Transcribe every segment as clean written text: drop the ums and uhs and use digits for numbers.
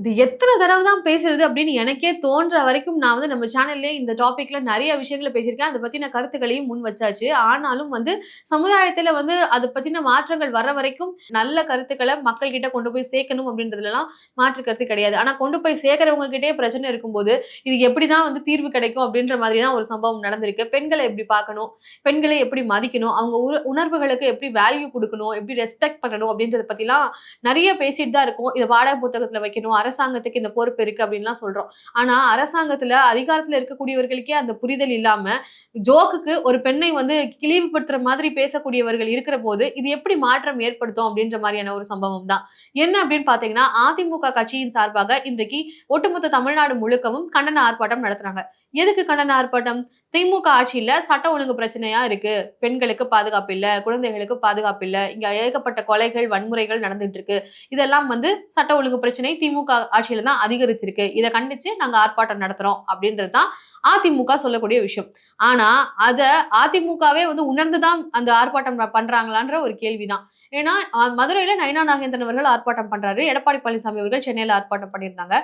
இது எத்தன தடவ தான் பேசுறது அப்படின்னு எனக்கே தோன்ற வரைக்கும் நான் வந்து நம்ம சேனல்லே இந்த டாபிக்ல நெறைய விஷயங்கள பேசியிருக்கேன். அத பத்தின கருத்துக்களையும் முன் வச்சாச்சு. ஆனாலும் வந்து சமுதாயத்துல வந்து அத பத்தின மாற்றங்கள் வர்ற வரைக்கும் நல்ல கருத்துக்கள மக்கள் கிட்ட கொண்டு போய் சேர்க்கணும் அப்படின்றதுலலாம் மாற்று கருத்து கிடையாது. ஆனா கொண்டு போய் சேர்க்கிறவங்க கிட்டயே பிரச்சனை இருக்கும்போது, இதுக்கு எப்படிதான் வந்து தீர்வு கிடைக்கும் அப்படின்ற மாதிரி தான் ஒரு சம்பவம் நடந்திருக்கு. பெண்கள எப்படி பார்க்கணும்? பெண்களை எப்படி மதிக்கணும்? அவங்க உணர்வுகளுக்கு எப்படி வேல்யூ குடுக்கணும்? எப்படி ரெஸ்பெக்ட் பண்ணணும்? அப்படின்றத பத்திலாம் நெறைய பேசிட்டு தான் இருக்கோம். இத பாட புத்தகத்துல வைக்கணும். அரசாங்கத்துக்கு இந்த பொறுப்பு இருக்கு அப்படின்லாம் சொல்றோம். ஆனா அரசாங்கத்துல அதிகாரத்துல இருக்கக்கூடியவர்களுக்கே அந்த புரிதல் இல்லாம, ஜோக்குக்கு ஒரு பெண்ணை வந்து இழிவுபடுத்துற மாதிரி பேசக்கூடியவர்கள் இருக்கிற போது, இது எப்படி மாற்றம் ஏற்படுத்தும் அப்படின்ற மாரியான ஒரு சம்பவம் தான். என்ன அப்படின்னு பார்த்தீங்கன்னா, அதிமுக கட்சியின் சார்பாக இன்றைக்கு ஒட்டுமொத்த தமிழ்நாடு முழுக்கவும் கண்டன ஆர்ப்பாட்டம் நடத்துறாங்க. எதுக்கு கண்டன ஆர்ப்பாட்டம்? திமுக ஆட்சியில சட்ட ஒழுங்கு பிரச்சனையா இருக்கு. பெண்களுக்கு பாதுகாப்பு இல்ல, குழந்தைகளுக்கு பாதுகாப்பு இல்ல. இங்க ஏகப்பட்ட கொலைகள், வன்முறைகள் நடந்துட்டு இருக்கு. இதெல்லாம் வந்து சட்ட ஒழுங்கு பிரச்சனை திமுக ஆட்சியில தான் அதிகரிச்சிருக்கு. இத கண்டிச்சு நாங்க ஆர்ப்பாட்டம் நடத்துறோம் அப்படின்றது தான் அதிமுக சொல்லக்கூடிய விஷயம். ஆனா அத அதிமுகவே வந்து உணர்ந்து தான் அந்த ஆர்ப்பாட்டம் பண்றாங்களான்ற ஒரு கேள்விதான். ஏன்னா மதுரையில நயினா நாகேந்திரன் அவர்கள் ஆர்ப்பாட்டம் பண்றாரு. எடப்பாடி பழனிசாமி அவர்கள் சென்னையில ஆர்ப்பாட்டம் பண்ணியிருந்தாங்க.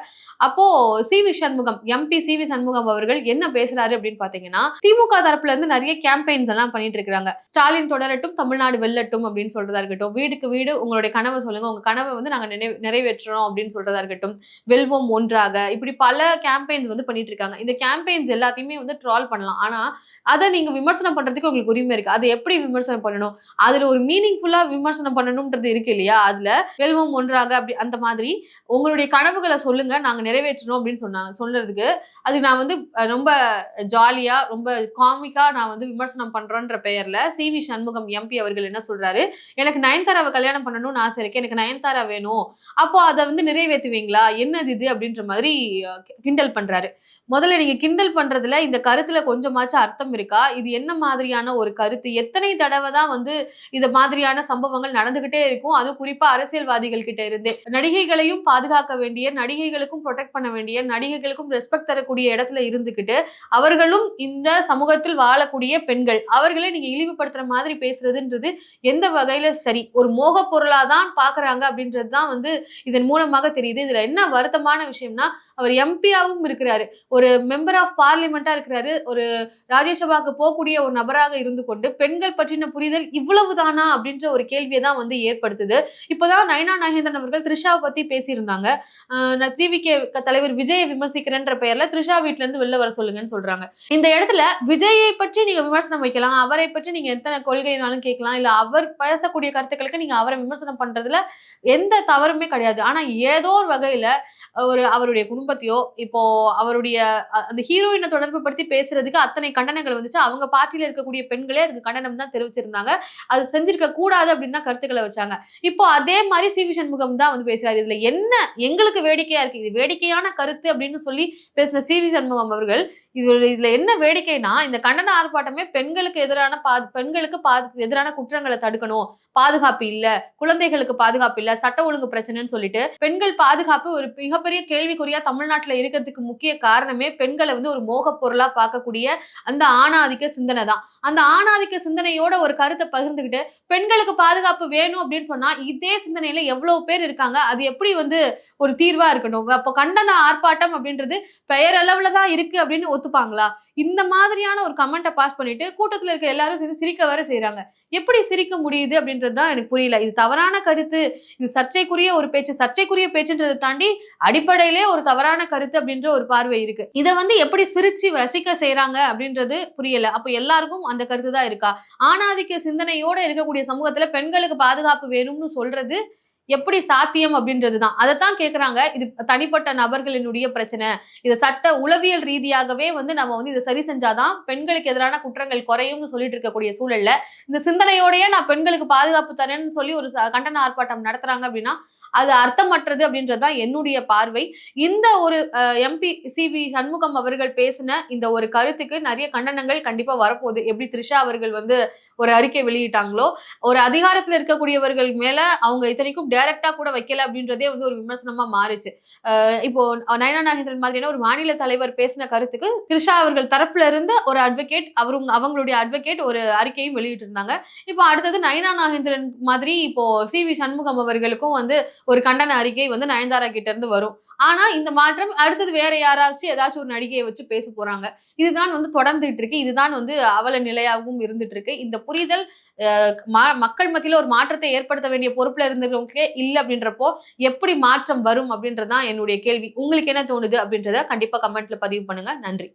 அப்போ CV. Shanmugam MP CV. Shanmugam அவர்கள் என்ன பேசுறாரு அப்படின்னு பாத்தீங்கன்னா, திமுக தரப்புல இருந்து நிறைய கேம்பெயின்ஸ் எல்லாம் பண்ணிட்டு இருக்காங்க. ஸ்டாலின் தொடரட்டும், தமிழ்நாடு வெல்லட்டும் அப்படின்னு சொல்றதா இருக்கட்டும், வீடுக்கு வீடு உங்களுடைய கனவை சொல்லுங்க, உங்க கனவை வந்து நாங்க நிறைவேற்றுறோம் அப்படின்னு சொல்றதா இருக்கட்டும், வெல்வோம் ஒன்றாக, இப்படி பல கேம்பெயின்ஸ் வந்து பண்ணிட்டு இருக்காங்க. இந்த கேம்பெயின்ஸ் எல்லாத்தையுமே வந்து ட்ரால் பண்ணலாம். ஆனா அதை நீங்க விமர்சனம் பண்றதுக்கு உங்களுக்கு உரிமை இருக்கு. அதை எப்படி விமர்சனம் பண்ணணும்? அதுல ஒரு மீனிங்ஃபுல்லா விமர்சனம் பண்ணணும்ன்றது இருக்கு இல்லையா? அதுல வெல்வோம் ஒன்றாக அப்படி அந்த மாதிரி உங்களுடைய கனவுகள சொல்லுங்க, நாங்க நிறைவேற்றணும் அப்படின்னு சொன்னதுக்கு, அதுக்கு நான் வந்து ரொம்ப ஜாலியா, ரொம்ப காமிக்கா நான் வந்து விமர்சனம் பண்றேன்ற பெயர்ல சி.வி. சண்முகம் எம்பி அவர்கள் என்ன சொல்றாரு, எனக்கு நயன்தாராவ கல்யாணம் பண்ணணும்னு ஆசை இருக்கு. எனக்கு நயன்தாரா வேணும். அப்போ அத வந்து நிறைவேத்துவீங்களா? என்னது இது? அப்படின்ற மாதிரி கிண்டல் பண்றாரு. முதல்ல நீங்க கிண்டல் பண்றதுல இந்த கருத்துல கொஞ்சமாச்சும் அர்த்தம் இருக்கா? இது என்ன மாதிரியான ஒரு கருத்து? எத்தனை தடவ தான் வந்து இது மாதிரியான சம்பவங்கள் நடந்துகிட்டே இருக்கும். அதுவும் குறிப்பா அரசியல்வாதிகள் கிட்ட இருந்தே. நடிகைகளையும் பாதுகாக்க வேண்டிய, நடிகைகளுக்கும் புரொடெக்ட் பண்ண வேண்டிய, நடிகைகளுக்கும் ரெஸ்பெக்ட் தரக்கூடிய இடத்துல இருந்துகிட்டு, அவர்களும் இந்த சமூகத்தில் வாழக்கூடிய பெண்கள். அவர்களே நீங்க இழிவுபடுத்துற மாதிரி பேசுறதுன்றது எந்த வகையில சரி? ஒரு மோகப் பொருளா தான் பார்க்குறாங்க அப்படின்றது தான் வந்து இதன் மூலமாக தெரியுது. இதுல என்ன வருத்தமான விஷயம்னா, அவர் எம்பியாவும் இருக்கிறாரு. ஒரு மெம்பர் ஆஃப் பார்லிமென்ட்டா இருக்கிறாரு. ஒரு ராஜ்யசபாக்கு போக்கூடிய ஒரு நபராக இருந்து கொண்டு, பெண்கள் பற்றின புரிதல் இவ்வளவுதானா? அப்படின்ற ஒரு கேள்விய தான் வந்து ஏற்படுத்துது. இப்பதான் நயினா நாகேந்திரன் அவர்கள் த்ரிஷாவ பத்தி பேசியிருந்தாங்க. நான் டிவிகே தலைவர் விஜய விமர்சிக்கிறேன்ற பெயர்ல த்ரிஷா வீட்ல இருந்து வெளில வர சொல்லுங்கன்னு சொல்றாங்க. இந்த இடத்துல விஜயை பற்றி நீங்க விமர்சனம் வைக்கலாம். அவரை பற்றி நீங்க எத்தன கொள்கைனாலும் கேட்கலாம். இல்ல அவர் பேசக்கூடிய கருத்துக்களுக்கு நீங்க அவரை விமர்சனம் பண்றதுல எந்த தவறுமே கிடையாது. ஆனா ஏதோ ஒரு வகையில அவருடைய குடும்பத்தையோ, இப்போ அவருடைய அந்த ஹீரோயின தொடர்பு படுத்தி பேசுறதுக்கு அத்தனை கண்டனங்கள் வந்துச்சு. அவங்க பார்ட்டில இருக்கக்கூடிய பெண்களே அதுக்கு கண்டனம் தான் தெரிவிச்சிருந்தாங்க. அது செஞ்சிருக்க கூடாது அப்படின்னு தான் கருத்துக்கள வச்சாங்க. இப்போ அதே மாரி சி.வி. சண்முகம் தான் வந்து பேசுறாரு. இதுல என்ன எங்களுக்கு வேடிக்கையா இருக்கு. இது வேடிக்கையான கருத்து அப்படின்னு சொல்லி பேசின சி.வி. சண்முகம் அவர்கள், இதுல என்ன வேடிக்கைன்னா, இந்த கண்டன ஆர்ப்பாட்டமே பெண்களுக்கு எதிரான எதிரான குற்றங்கள தடுக்கணும். பாதுகாப்பு இல்ல, குழந்தைகளுக்கு பாதுகாப்பு இல்ல, சட்ட ஒழுங்கு பிரச்சனைன்னு சொல்லிட்டு, பெண்கள் பாதுகாப்பு ஒரு மிகப்பெரிய கேள்விக்குறியா தமிழ்நாட்டுல இருக்கிறதுக்கு முக்கிய காரணமே பெண்கள வந்து ஒரு மோகப் பொருளா பார்க்கக்கூடிய அந்த ஆணாதிக்க சிந்தனை தான். அந்த ஆணாதிக்க சிந்தனையோட ஒரு கருத்த பகிர்ந்துகிட்டு, பெண்களுக்கு பாதுகாப்பு வேணும் அப்படின்னு சொன்னா, இதே சிந்தனையில எவ்வளவு பேர் இருக்காங்க. அது எப்படி வந்து ஒரு தீர்வா இருக்கணும்? அப்போ கண்டன ஆர்ப்பாட்டம் அப்படின்றது பெயரளவுல தான் இருக்கு அப்படின்னு ஒத்துப்பாங்களா? இந்த மாதிரியான ஒரு கமெண்ட்ட பாஸ் பண்ணிட்டு, கூட்டத்துல இருக்க எல்லாரும் சேர்ந்து சிரிக்க வேற செய்றாங்க. எப்படி சிரிக்க முடியுது அப்படின்றது தான் எனக்கு புரியல. இது தவறான கருத்து, இது சர்ச்சைக்குரிய ஒரு பேச்சு. சர்ச்சைக்குரிய பேச்சுன்றத தாண்டி அடிப்படையிலே ஒரு தவறான கருத்து அப்படின்ற ஒரு பார்வை இருக்கு. இத வந்து எப்படி சிரிச்சு ரசிக்க செய்றாங்க அப்படின்றது புரியல. அப்ப எல்லாருக்கும் அந்த கருத்து தான் இருக்கா? ஆணாதிக்க சிந்தனையோட இருக்கக்கூடிய சமூகத்துல பெண்களுக்கு பாதுகாப்பு வேணும்னு சொல்றது எப்படி சாத்தியம் அப்படின்றது தான். அதத்தான் கேட்குறாங்க. இது தனிப்பட்ட நபர்களினுடைய பிரச்சனை. இத சட்ட உளவியல் ரீதியாகவே வந்து நம்ம வந்து இத சரி செஞ்சா தான் பெண்களுக்கு எதிரான குற்றங்கள் குறையும்னு சொல்லிட்டு இருக்கக்கூடிய சூழல்ல, இந்த சிந்தனையோடயே நான் பெண்களுக்கு பாதுகாப்பு தரேன்னு சொல்லி ஒரு கண்டன ஆர்ப்பாட்டம் நடத்துறாங்க அப்படின்னா, அது அர்த்தமற்றது அப்படின்றது தான் என்னுடைய பார்வை. இந்த ஒரு எம்பி சி.வி. சண்முகம் அவர்கள் பேசின இந்த ஒரு கருத்துக்கு நெறைய கண்டனங்கள் கண்டிப்பா வரப்போகுது. எப்படி த்ரிஷா அவர்கள் வந்து ஒரு அறிக்கை வெளியிட்டாங்களோ, ஒரு அதிகாரத்துல இருக்கக்கூடியவர்கள் மேல அவங்க இத்தனைக்கும் டைரக்ட்டா கூட வைக்கல அப்படின்றதே வந்து ஒரு விமர்சனமா மாறுச்சு. இப்போ நயனா நாகேந்திரன் மாதிரியான ஒரு மாநில தலைவர் பேசின கருத்துக்கு த்ரிஷா அவர்கள் தரப்புல இருந்து ஒரு அட்வொகேட் அவங்களுடைய அட்வொகேட் ஒரு அறிக்கையும் வெளியிட்டிருந்தாங்க. இப்போ அடுத்தது நயனா நாகேந்திரன் மாதிரி இப்போ சி.வி. சண்முகம் அவர்களுக்கும் வந்து ஒரு கண்டன அறிக்கை வந்து நயன்தாரா கிட்ட இருந்து வரும். ஆனா இந்த மாற்றம் அடுத்தது வேற யாராச்சும் ஏதாச்சும் ஒரு நடிகையை வச்சு பேச போறாங்க. இதுதான் வந்து தொடர்ந்துட்டு இருக்கு. இதுதான் வந்து அவல நிலையாகவும் இருந்துட்டு இருக்கு. இந்த புரிதல் மக்கள் மத்தியில ஒரு மாற்றத்தை ஏற்படுத்த வேண்டிய பொறுப்புல இருந்தவங்களுக்கே இல்ல அப்படின்றப்போ, எப்படி மாற்றம் வரும் அப்படின்றது தான் என்னுடைய கேள்வி. உங்களுக்கு என்ன தோணுது அப்படின்றத கண்டிப்பா கமெண்ட்ல பதிவு பண்ணுங்க. நன்றி.